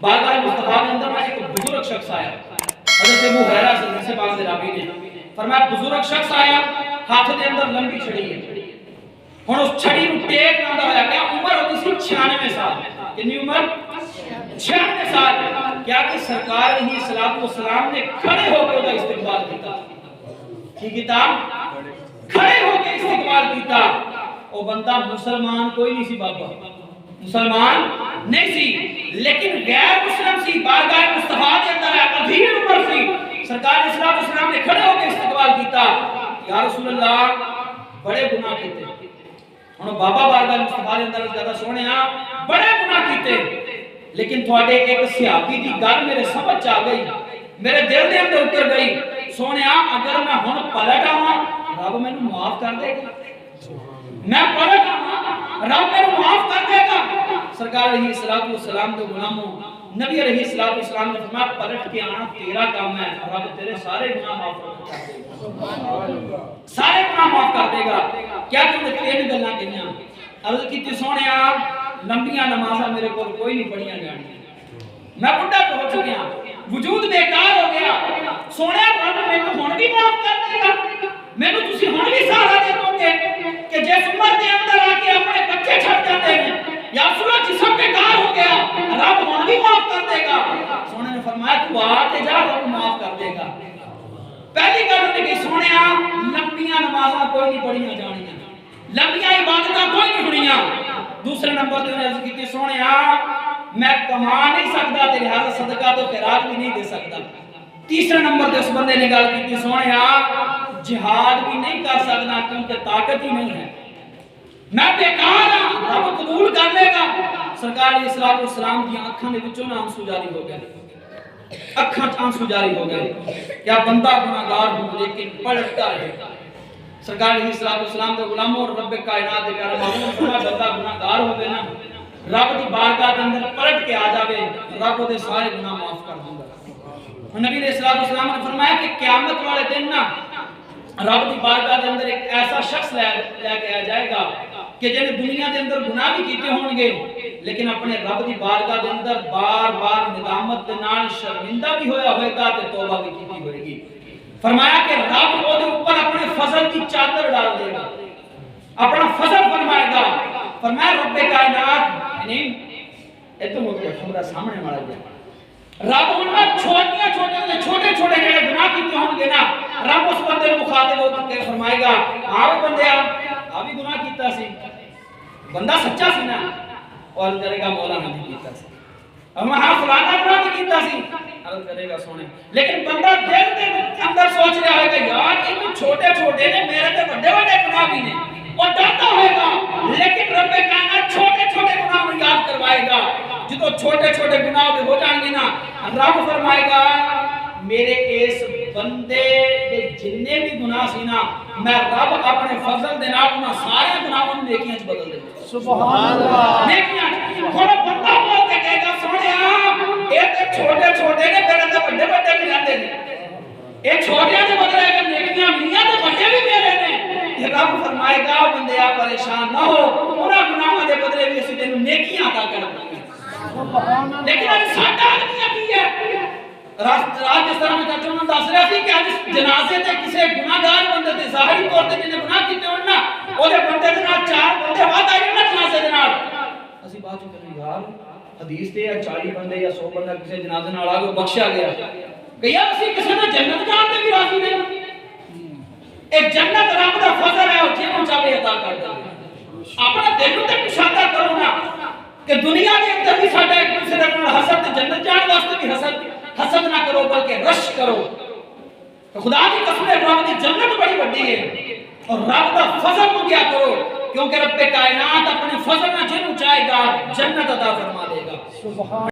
بارگاہ مصطفیٰ کے اندر ایک بزرگ شخص آیا، حضرت ابو ہریرہ سے پاک سے راوی نے فرمایا بزرگ شخص آیا، ہاتھ دے اندر لمبی چھڑی ہے، ہن اس چھڑی نو ٹیک نہ ہویا کیا عمر ہوتی سی 96 سال، کتنی عمر 96 سال، کیا کہ سرکار علیہ الصلوۃ والسلام نے کھڑے ہو کے اس کا استقبال کیتا، کی کیتا کھڑے ہو کے استقبال کیتا۔ او بندہ مسلمان کوئی نہیں سی بابا، مسلمان نہیں سی لیکن غیر مسلم سی، بارگاہ مصطفیٰ کے اندر عظیم عمر سی، سرکار علیہ الصلوۃ والسلام نے کھڑے ہو کے استقبال کیتا، یا رسول اللہ بڑے گناہ کیتے، ہن بابا بارگاہ مصطفیٰ کے اندر زیادہ سونیا بڑے گناہ کیتے، لیکن تھوڑے ایک صحابی دی گل میرے سمجھ آ گئی، میرے دل دے اندر اتر گئی، سونیا اگر میں ہن پلٹ آواں رب مینوں معاف کر دے گا، میں پلٹ آواں رب مینوں معاف کر دے گا۔ سرکار علیہ الصلوۃ والسلام کے غلاموں نبی علیہ الصلوۃ والسلام نے فرمایا پلٹ کے آنا تیرا کام ہے، رب تیرے سارے گناہ معاف کر دے گا، سارے گناہ معاف کر دے گا۔ کیا تم نے تین گلاں کہیاں، عرض کیتی سونیا لمبیاں نمازاں میرے کول کوئی نہیں پڑھیاں جانیاں، میں بڑھا تو ہو چکیا، وجود بیکار ہو گیا، سونیا رب مینوں ہن بھی معاف کر دے گا، مینوں تسی ہن بھی سہارا دے دو گے کہ جس عمر دے اندر آ کے اپنے بچے چھڑ جاتے ہیں یا سورج جسم بیکار ہو گیا رب ہن بھی معاف کر دے گا۔ سونے نے فرمایا تو آ تے جا رب معاف کر دے گا۔ پہلی گل نے کہ سونیا لمبیاں نمازاں کوئی نہیں پڑھیاں جانیاں، لمبیاں عبادتاں کوئی نہیں پڑھیاں۔ دوسرے نمبر تے عرض کیتی سونیا میں کما نہیں سکدا تیرے ہاتھ صدقہ تو خیرات بھی نہیں دے سکدا۔ تیسرے نمبر تے اس بندے نے گل کیتی سونیا جہاد بھی نہیں کر سکدا کیونکہ طاقت ہی نہیں ہے، میں بیکار ہاں، رب قبول کر لے گا۔ سرکار علیہ الصلوۃ والسلام دی اکھاں دے وچوں نہ آنسو جاری ہو گئے، اکھاں چ آنسو جاری ہو گئے، کیا بندہ گناہگار ہو لیکن پلٹتا رہے۔ سرکار علیہ الصلوۃ والسلام دے غلاموں اور رب کائنات دے پیارے محبوب فرمایا بندہ گناہگار ہوے نا رب دی بارگاہ دے اندر پلٹ کے آ جاوے رب دے سارے گناہ معاف کر دیندا۔ نبی علیہ الصلوۃ والسلام نے فرمایا کہ قیامت والے دن نا رب دی بارگاہ دے اندر ایک ایسا شخص لے کے آ جائے گا کہ جن دنیا دے اندر گناہ بھی کیتے ہون گے لیکن اپنے رب دی بارگاہ دے اندر بار بار ندامت دے نال شرمندہ بھی ہویا ہوئے گا تے توبہ بھی کیتی ہوئے گی۔ فرمایا کہ رب او دے اوپر اپنے فضل کی چادر ڈال دے گا، اپنا فضل فرمائے گا۔ فرمایا رب کائنات یعنی اے تو ہو گیا ہمارا سامنے والا جا رب ان چھوٹے چھوٹے جڑے گناہ کیتے ہون گے نا رب اس بندے کو مخاطب ہو کے فرمائے گا آ بندیا آ بھی گناہ کیتا سی، بندہ سچا سی نا، اور کرے گا مولا نے بھی کیتا سی، ہم ہاں فلانا گناہ بھی کیتا سی، عرض کرے گا سونے لیکن بندہ دل دے اندر سوچ رہا ہوئے گا یار یہ تو چھوٹے چھوٹے نے میرے تے بڑے بڑے گناہ بھی نے، اور ڈرتا ہوئے گا لیکن رب کائنات چھوٹے چھوٹے گناہ کو یاد کروائے گا۔ جدو چھوٹے چھوٹے گناہ ہو جائیں گے نا رب فرمائے گا میرے اس بندے دے جننے بھی گناہ سی نا میں رب اپنے فضل دے نال انہاں سارے گناہاں نوں نیکیاں وچ بدل دے گا۔ سبحان اللہ، نیکیاں ہن بندہ بول کے کہے گا سونیا اے تے چھوٹے چھوٹے نے میرے تے بڑے بڑے بھی رہندے نے، اے چھوٹے دے بدلے اگر نیکیاں ملیاں تے بڑے بھی میرے نے۔ رب فرمائے گا بندیا پریشان نہ ہو انہاں گناہاں دے بدلے بھی اسی تینوں نیکیاں عطا کریں گے۔ لیکن اب ساڈا آدمی کی ہے راج جس طرح میں چاچوں نے دس رہا سی کہ آج جنازے تے کسے گناہگار بندے تے ظاہری طور تے جنہیں گناہ کیتے ہون نا اودے بندے دے نال چار بندے ود آئے نا جنازے دے نال اسی بات کریں یار حدیث تے 40 بندے یا 100 بندہ کسے جنازے نال آ گئے بخشیا گیا کہ یار اسی کسے نے جنت جان تے بھی راضی نہیں، ایک جنت رب دا فضل ہے او جنوں چاہے عطا کر دے۔ اپنا دل تے کشادہ کرو نا کہ دنیا کے اندر بھی ساڈا ایک دوسرے نال حسد جنت جان واسطے بھی حسد نہ کرو بلکہ رش کرو۔ تو خدا کی قسم ہے رب دی جنت بڑی بڑی ہے اور رب دا فضل کو کیا کرو کیونکہ رب کائنات اپنے فضل نہ جنوں چاہے گا جنت عطا فرما دے گا۔ سبحان